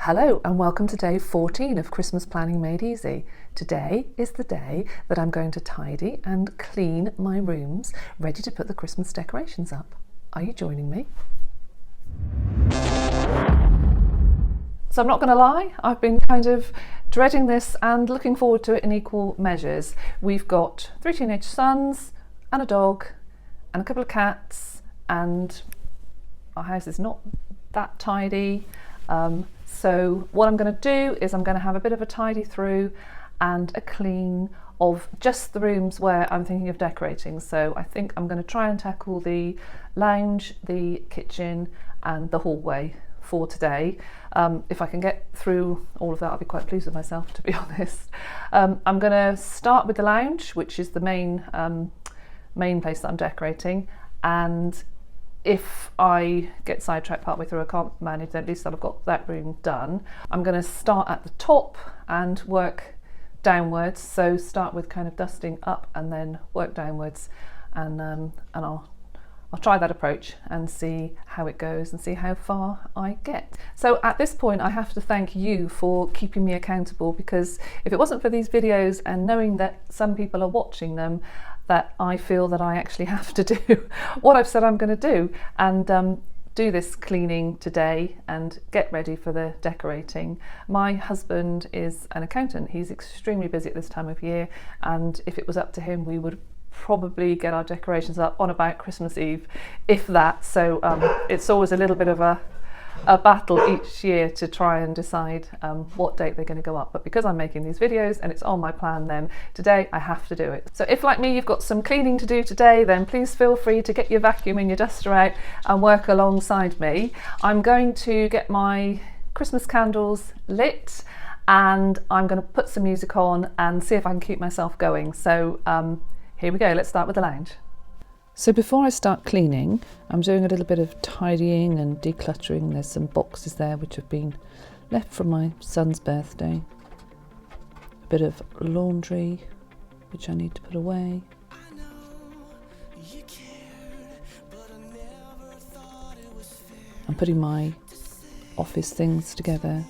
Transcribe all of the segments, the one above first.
Hello and welcome to day 14 of Christmas Planning Made Easy. Today is the day that I'm going to tidy and clean my rooms, ready to put the Christmas decorations up. Are you joining me? So I'm not going to lie, I've been kind of dreading this and looking forward to it in equal measures. We've got 3 teenage sons and a dog and a couple of cats, and our house is not that tidy. So what I'm going to do is I'm going to have a bit of a tidy through and a clean of just the rooms where I'm thinking of decorating. So I think I'm going to try and tackle the lounge, the kitchen and the hallway for today. If I can get through all of that, I'll be quite pleased with myself, to be honest. I'm going to start with the lounge, which is the main place that I'm decorating, and if I get sidetracked partway through, I can't manage, then at least I've got that room done. I'm going to start at the top and work downwards. So start with kind of dusting up and then work downwards, and I'll try that approach and see how it goes and see how far I get. So at this point I have to thank you for keeping me accountable, because if it wasn't for these videos and knowing that some people are watching them, that I feel that I actually have to do what I've said I'm going to do, and do this cleaning today and get ready for the decorating. My husband is an accountant. He's extremely busy at this time of year, and if it was up to him, we would probably get our decorations up on about Christmas Eve, if that. So it's always a little bit of a battle each year to try and decide what date they're going to go up. But because I'm making these videos and it's on my plan, then today I have to do it. So if, like me, you've got some cleaning to do today, then please feel free to get your vacuum and your duster out and work alongside me. I'm going to get my Christmas candles lit, and I'm going to put some music on and see if I can keep myself going. So here we go, let's start with the lounge. So before I start cleaning, I'm doing a little bit of tidying and decluttering. There's some boxes there which have been left from my son's birthday. A bit of laundry which I need to put away. I'm putting my office things together.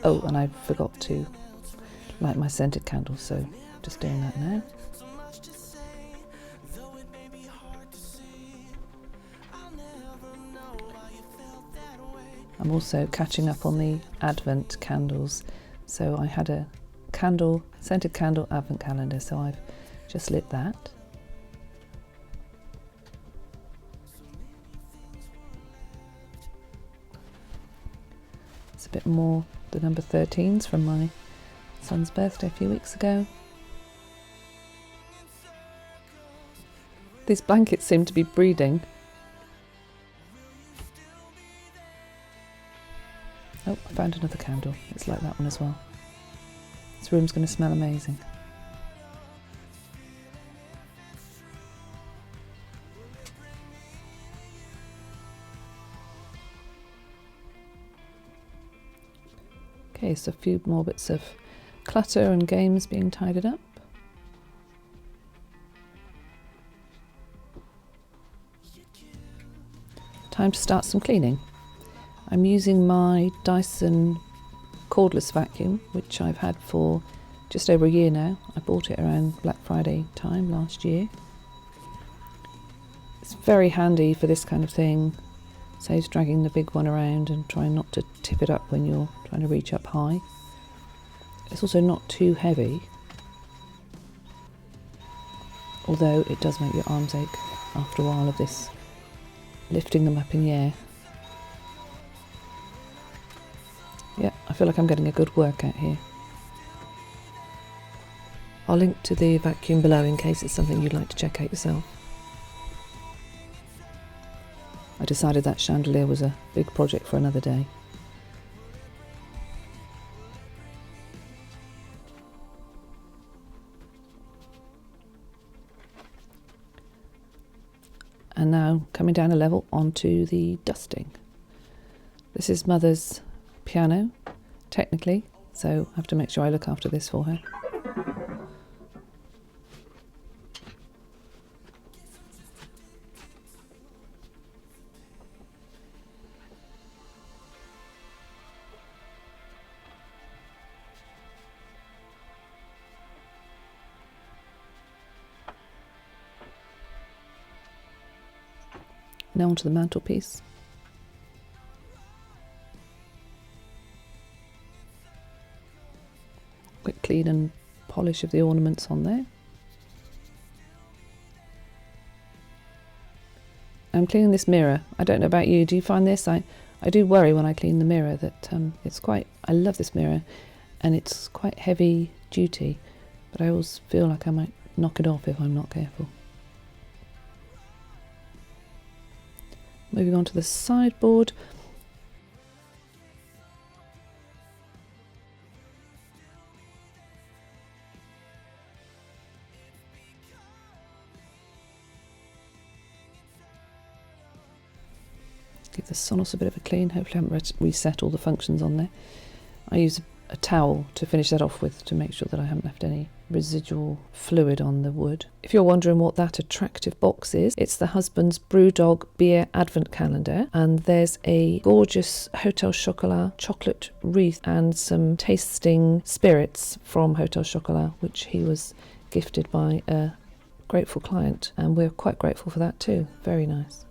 Oh, and I forgot to light my scented candles, so just doing that now. I'm also catching up on the Advent candles. So I had a scented candle Advent calendar, so I've just lit that. It's a bit more the number 13s from my son's birthday a few weeks ago. These blankets seem to be breeding. Oh, I found another candle. It's like that one as well. This room's going to smell amazing. Okay, so a few more bits of clutter and games being tidied up. Time to start some cleaning. I'm using my Dyson Cordless vacuum, which I've had for just over a year now. I bought it around Black Friday time last year. It's very handy for this kind of thing. Saves dragging the big one around and trying not to tip it up when you're trying to reach up high. It's also not too heavy, although it does make your arms ache after a while of this, lifting them up in the air. Yeah, I feel like I'm getting a good workout here. I'll link to the vacuum below in case it's something you'd like to check out yourself. I decided that chandelier was a big project for another day. And now coming down a level onto the dusting. This is Mother's piano, technically, so I have to make sure I look after this for her. Now onto the mantelpiece. Quick clean and polish of the ornaments on there. I'm cleaning this mirror. I don't know about you, do you find this? I do worry when I clean the mirror that I love this mirror and it's quite heavy duty, but I always feel like I might knock it off if I'm not careful. Moving on to the sideboard. Give the Sonos a bit of a clean. Hopefully I haven't reset all the functions on there. I use a towel to finish that off with to make sure that I haven't left any residual fluid on the wood. If you're wondering what that attractive box is, it's the husband's Brewdog beer advent calendar, and there's a gorgeous Hotel Chocolat chocolate wreath and some tasting spirits from Hotel Chocolat, which he was gifted by a grateful client, and we're quite grateful for that too. Very nice.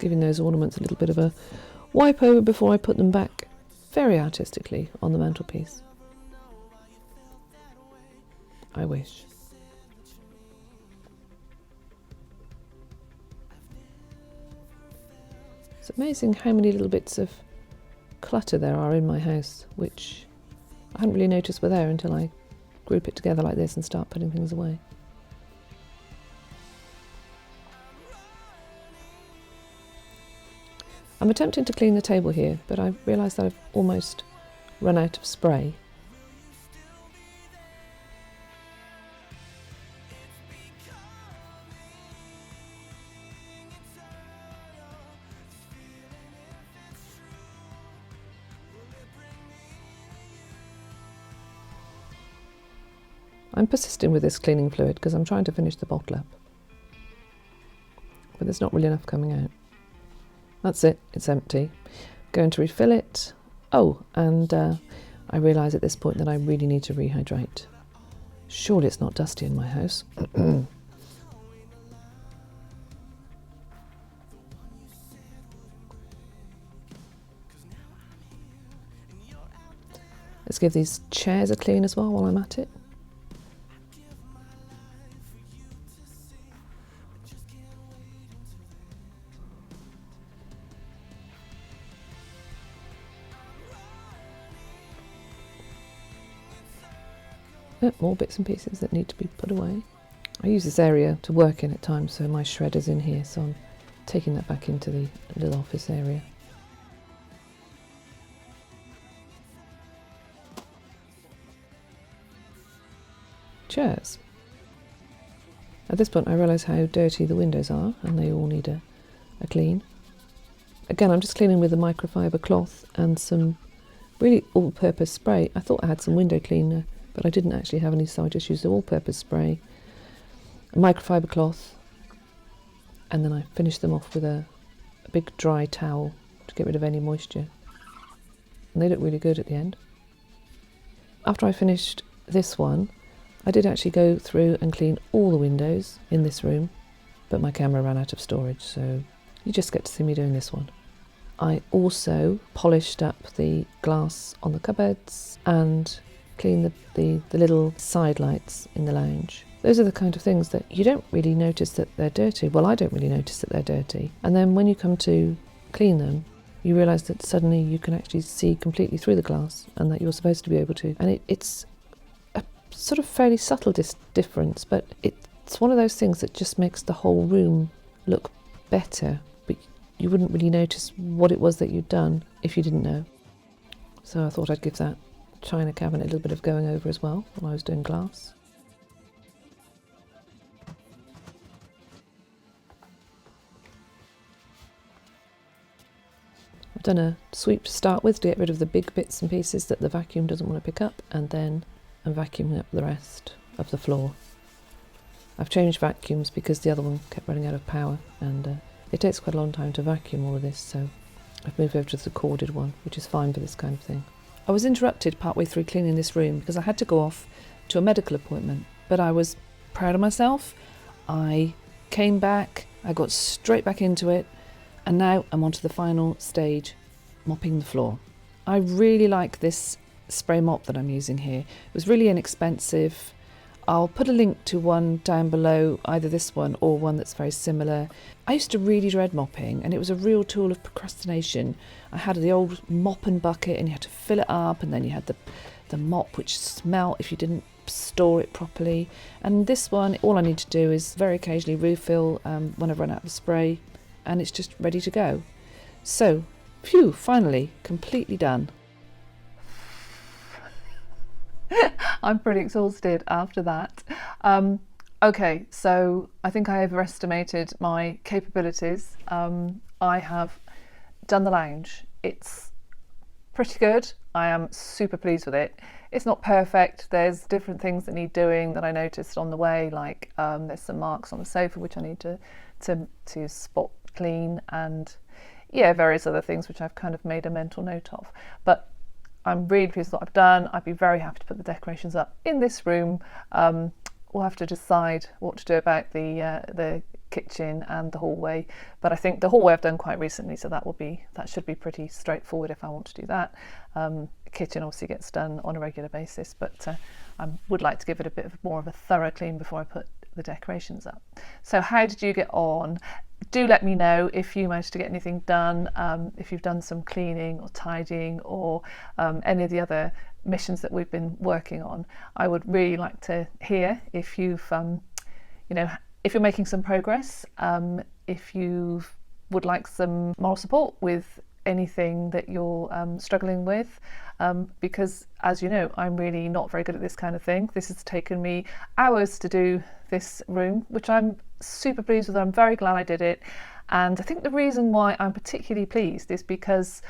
Giving those ornaments a little bit of a wipe over before I put them back very artistically on the mantelpiece. I wish. It's amazing how many little bits of clutter there are in my house, which I hadn't really noticed were there until I group it together like this and start putting things away. I'm attempting to clean the table here, but I realise that I've almost run out of spray. I'm persisting with this cleaning fluid because I'm trying to finish the bottle up, but there's not really enough coming out. That's it, it's empty. Going to refill it. Oh, and I realise at this point that I really need to rehydrate. Surely it's not dusty in my house. Let's give these chairs a clean as well while I'm at it. More bits and pieces that need to be put away. I use this area to work in at times, so my shredder's in here, so I'm taking that back into the little office area. Chairs. At this point I realise how dirty the windows are and they all need a clean. Again, I'm just cleaning with a microfiber cloth and some really all-purpose spray. I thought I had some window cleaner, but I didn't actually have any, so I just used the all-purpose spray, a microfiber cloth, and then I finished them off with a big dry towel to get rid of any moisture. And they look really good at the end. After I finished this one, I did actually go through and clean all the windows in this room, but my camera ran out of storage, so you just get to see me doing this one. I also polished up the glass on the cupboards and clean the little side lights in the lounge. Those are the kind of things that you don't really notice that they're dirty. Well, I don't really notice that they're dirty. And then when you come to clean them, you realise that suddenly you can actually see completely through the glass and that you're supposed to be able to. And it's a sort of fairly subtle difference, but it's one of those things that just makes the whole room look better. But you wouldn't really notice what it was that you'd done if you didn't know. So I thought I'd give that china cabinet a little bit of going over as well while I was doing glass. I've done a sweep to start with to get rid of the big bits and pieces that the vacuum doesn't want to pick up, and then I'm vacuuming up the rest of the floor. I've changed vacuums because the other one kept running out of power, and it takes quite a long time to vacuum all of this, so I've moved over to the corded one, which is fine for this kind of thing. I was interrupted partway through cleaning this room because I had to go off to a medical appointment, but I was proud of myself. I came back, I got straight back into it, and now I'm on to the final stage, mopping the floor. I really like this spray mop that I'm using here. It was really inexpensive. I'll put a link to one down below, either this one or one that's very similar. I used to really dread mopping, and it was a real tool of procrastination. I had the old mop and bucket, and you had to fill it up, and then you had the mop which smelt if you didn't store it properly. And this one, all I need to do is very occasionally refill when I've run out of spray, and it's just ready to go. So, phew, finally, completely done. I'm pretty exhausted after that. Okay, so I think I overestimated my capabilities. I have done the lounge. It's pretty good. I am super pleased with it. It's not perfect. There's different things that need doing that I noticed on the way, like there's some marks on the sofa which I need to spot clean, and yeah, various other things which I've kind of made a mental note of. But I'm really pleased with what I've done. I'd be very happy to put the decorations up in this room. We'll have to decide what to do about the kitchen and the hallway, but I think the hallway I've done quite recently, so that should be pretty straightforward if I want to do that. Kitchen obviously gets done on a regular basis, but I would like to give it a bit more of a thorough clean before I put the decorations up. So how did you get on? Do let me know if you managed to get anything done, if you've done some cleaning or tidying or any of the other missions that we've been working on. I would really like to hear if you've, if you're making some progress, if you would like some moral support with anything that you're struggling with, because as you know, I'm really not very good at this kind of thing. This has taken me hours to do this room, which I'm super pleased with. I'm very glad I did it, and I think the reason why I'm particularly pleased is because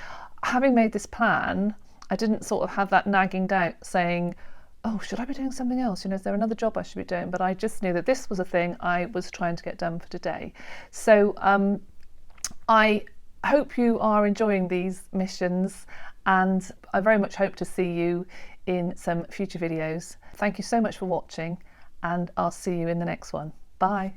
having made this plan, I didn't sort of have that nagging doubt saying, oh, should I be doing something else? Is there another job I should be doing? But I just knew that this was a thing I was trying to get done for today. So I hope you are enjoying these missions, and I very much hope to see you in some future videos. Thank you so much for watching, and I'll see you in the next one. Bye.